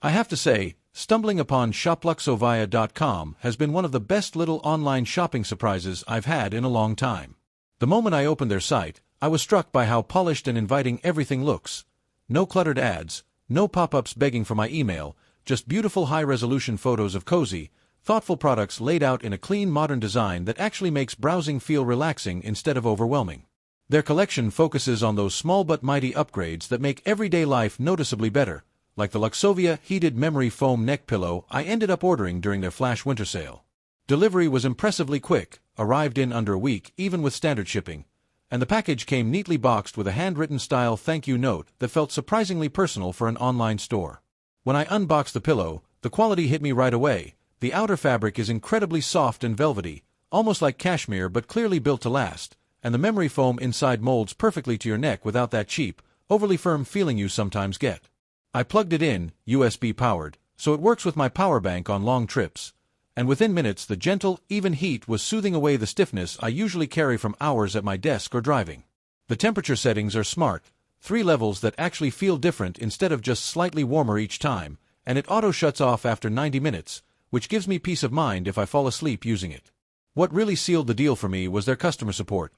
I have to say, stumbling upon shopluxovia.com has been one of the best little online shopping surprises I've had in a long time. The moment I opened their site, I was struck by how polished and inviting everything looks. No cluttered ads, no pop-ups begging for my email, just beautiful high-resolution photos of cozy, thoughtful products laid out in a clean modern design that actually makes browsing feel relaxing instead of overwhelming. Their collection focuses on those small but mighty upgrades that make everyday life noticeably better, like the Luxovia heated memory foam neck pillow I ended up ordering during their flash winter sale. Delivery was impressively quick, arrived in under a week even with standard shipping, and the package came neatly boxed with a handwritten style thank you note that felt surprisingly personal for an online store. When I unboxed the pillow, the quality hit me right away. The outer fabric is incredibly soft and velvety, almost like cashmere but clearly built to last, and the memory foam inside molds perfectly to your neck without that cheap, overly firm feeling you sometimes get. I plugged it in, USB powered, so it works with my power bank on long trips, and within minutes the gentle, even heat was soothing away the stiffness I usually carry from hours at my desk or driving. The temperature settings are smart, 3 levels that actually feel different instead of just slightly warmer each time, and it auto-shuts off after 90 minutes, which gives me peace of mind if I fall asleep using it. What really sealed the deal for me was their customer support.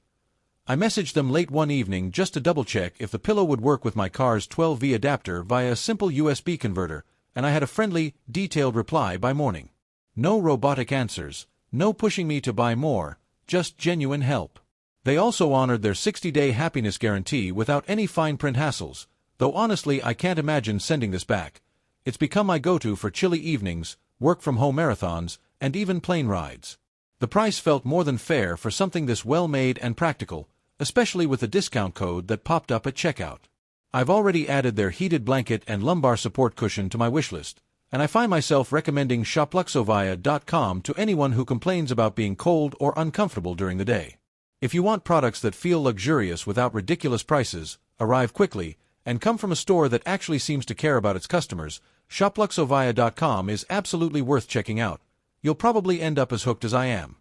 I messaged them late one evening just to double-check if the pillow would work with my car's 12V adapter via a simple USB converter, and I had a friendly, detailed reply by morning. No robotic answers, no pushing me to buy more, just genuine help. They also honored their 60-day happiness guarantee without any fine print hassles, though honestly I can't imagine sending this back. It's become my go-to for chilly evenings, work-from-home marathons, and even plane rides. The price felt more than fair for something this well-made and practical, especially with the discount code that popped up at checkout. I've already added their heated blanket and lumbar support cushion to my wishlist, and I find myself recommending shopluxovia.com to anyone who complains about being cold or uncomfortable during the day. If you want products that feel luxurious without ridiculous prices, arrive quickly, and come from a store that actually seems to care about its customers, shopluxovia.com is absolutely worth checking out. You'll probably end up as hooked as I am.